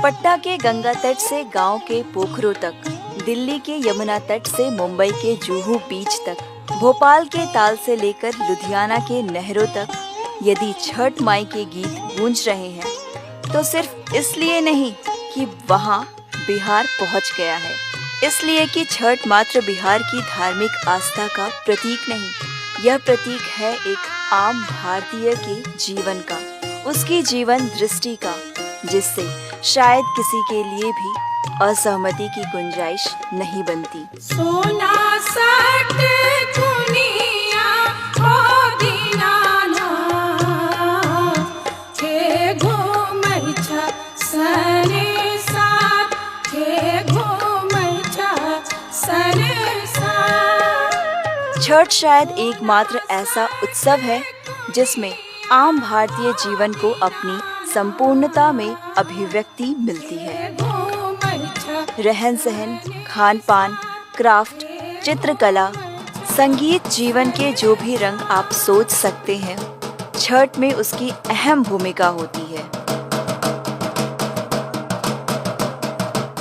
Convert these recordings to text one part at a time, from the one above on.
पटना के गंगा तट से गांव के पोखरों तक, दिल्ली के यमुना तट से मुंबई के जुहू बीच तक, भोपाल के ताल से लेकर लुधियाना के नहरों तक यदि छठ माई के गीत गूंज रहे हैं तो सिर्फ इसलिए नहीं कि वहां बिहार पहुंच गया है, इसलिए कि छठ मात्र बिहार की धार्मिक आस्था का प्रतीक नहीं, यह प्रतीक है एक आम भारतीय के जीवन का, उसकी जीवन दृष्टि का, जिससे शायद किसी के लिए भी असहमति की गुंजाइश नहीं बनती। सोना सट दुनिया हो दीनाना के घूमै छ सरे साथ के घूमै छ सरे साथ। छठ शायद एकमात्र ऐसा उत्सव है जिसमें आम भारतीय जीवन को अपनी संपूर्णता में अभिव्यक्ति मिलती है। रहन सहन, खान पान, क्राफ्ट, चित्रकला, संगीत, जीवन के जो भी रंग आप सोच सकते हैं, छठ में उसकी अहम भूमिका होती है।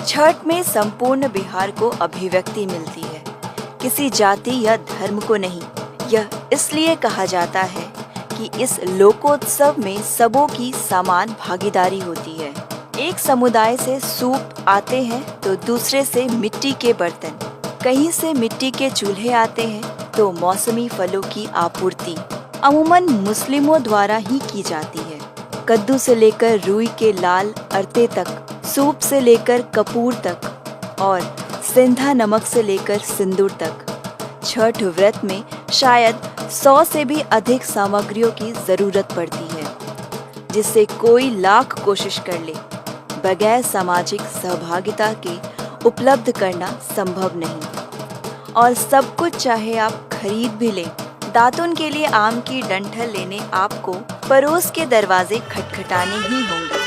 छठ में संपूर्ण बिहार को अभिव्यक्ति मिलती है, किसी जाति या धर्म को नहीं। यह इसलिए कहा जाता है कि इस लोकोत्सव में सबों की समान भागीदारी होती है। एक समुदाय से सूप आते हैं तो दूसरे से मिट्टी के बर्तन, कहीं से मिट्टी के चूल्हे आते हैं तो मौसमी फलों की आपूर्ति अमूमन मुस्लिमों द्वारा ही की जाती है। कद्दू से लेकर रुई के लाल अरते तक, सूप से लेकर कपूर तक और सिंधा नमक से लेकर सिंदूर तक। छठ व्रत में शायद 100 से भी अधिक सामग्रियों की जरूरत पड़ती है, जिससे कोई लाख कोशिश कर ले, बगैर सामाजिक सहभागिता के उपलब्ध करना संभव नहीं। और सब कुछ चाहे आप खरीद भी लें, दातुन के लिए आम की डंठल लेने आपको पड़ोस के दरवाजे खटखटाने ही होंगे।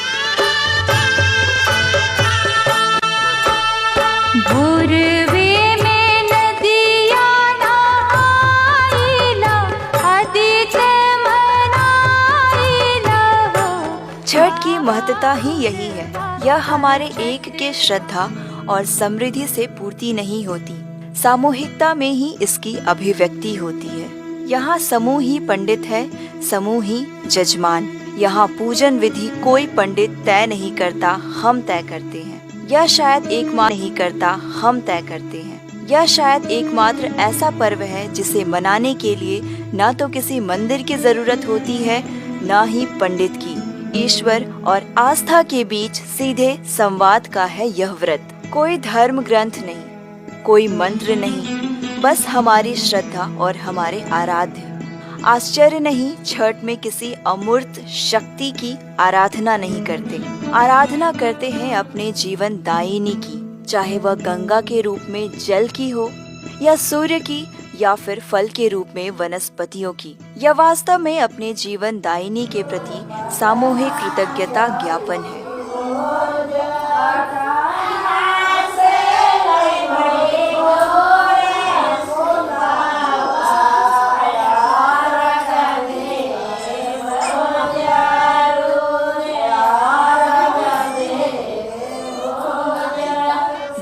छठ की महत्ता ही यही है, यह हमारे एक के श्रद्धा और समृद्धि से पूर्ति नहीं होती, सामूहिकता में ही इसकी अभिव्यक्ति होती है। यहाँ समूह ही पंडित है, समूह ही जजमान। यहाँ पूजन विधि कोई पंडित तय नहीं करता, हम तय करते हैं। यह शायद एकमात्र नहीं करता, हम तय करते हैं। यह शायद एकमात्र ऐसा पर्व है जिसे मनाने के लिए न तो किसी मंदिर की जरूरत होती है, न ही पंडित की। ईश्वर और आस्था के बीच सीधे संवाद का है यह व्रत। कोई धर्म ग्रंथ नहीं, कोई मंत्र नहीं, बस हमारी श्रद्धा और हमारे आराध्य। आश्चर्य नहीं, छठ में किसी अमूर्त शक्ति की आराधना नहीं करते, आराधना करते हैं अपने जीवन दायिनी की, चाहे वह गंगा के रूप में जल की हो या सूर्य की या फिर फल के रूप में वनस्पतियों की। यह वास्तव में अपने जीवन दायिनी के प्रति सामूहिक कृतज्ञता ज्ञापन है।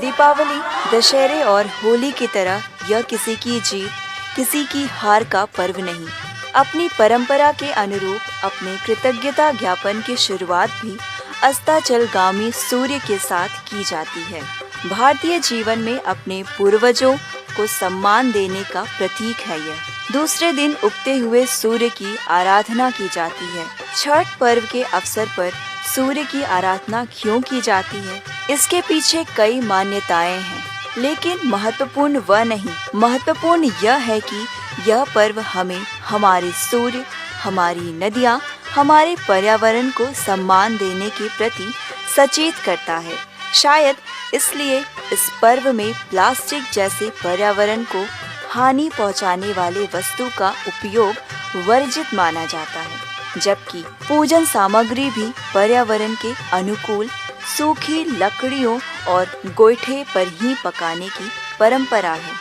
दीपावली, दशहरे और होली की तरह यह किसी की जीत, किसी की हार का पर्व नहीं। अपनी परंपरा के अनुरूप अपने कृतज्ञता ज्ञापन की शुरुआत भी अस्ताचलगामी सूर्य के साथ की जाती है। भारतीय जीवन में अपने पूर्वजों को सम्मान देने का प्रतीक है यह। दूसरे दिन उगते हुए सूर्य की आराधना की जाती है। छठ पर्व के अवसर पर सूर्य की आराधना क्यों की जाती है, इसके पीछे कई मान्यताएं हैं, लेकिन महत्वपूर्ण वह नहीं, महत्वपूर्ण यह है कि यह पर्व हमें हमारे सूर्य, हमारी नदियाँ, हमारे पर्यावरण को सम्मान देने के प्रति सचेत करता है। शायद इसलिए इस पर्व में प्लास्टिक जैसे पर्यावरण को हानि पहुंचाने वाले वस्तु का उपयोग वर्जित माना जाता है, जबकि पूजन सामग्री भी पर्यावरण के अनुकूल सूखी लकड़ियों और गोईठे पर ही पकाने की परंपरा है।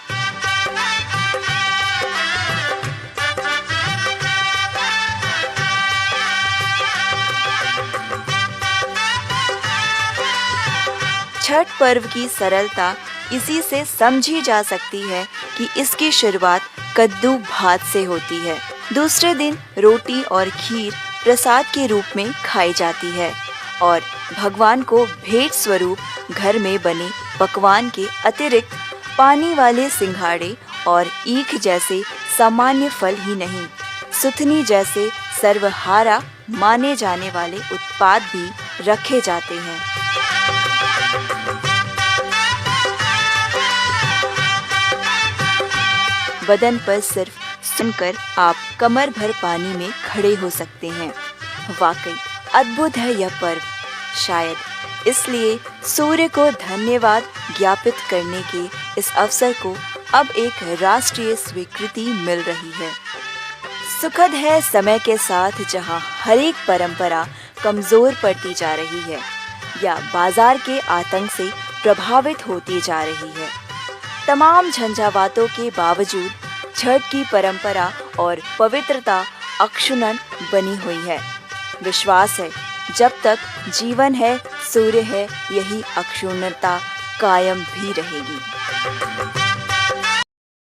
छठ पर्व की सरलता इसी से समझी जा सकती है कि इसकी शुरुआत कद्दू भात से होती है। दूसरे दिन रोटी और खीर प्रसाद के रूप में खाई जाती है और भगवान को भेंट स्वरूप घर में बने पकवान के अतिरिक्त पानी वाले सिंघाड़े और ईख जैसे सामान्य फल ही नहीं, सुथनी जैसे सर्वहारा माने जाने वाले उत्पाद भी रखे जाते हैं। बदन पर सिर्फ सुनकर आप कमर भर पानी में खड़े हो सकते हैं। वाकई अद्भुत है यह पर्व। शायद इसलिए सूर्य को धन्यवाद ज्ञापित करने के इस अवसर को अब एक राष्ट्रीय स्वीकृति मिल रही है। सुखद है समय के साथ जहां हर एक परंपरा कमजोर पड़ती जा रही है या बाजार के आतंक से प्रभावित होती जा रही है। तमाम झंझावातों के बावजूद छठ की परंपरा और पवित्रता अक्षुण्ण बनी हुई है। विश्वास है जब तक जीवन है, सूर्य है, यही अक्षुण्णता कायम भी रहेगी।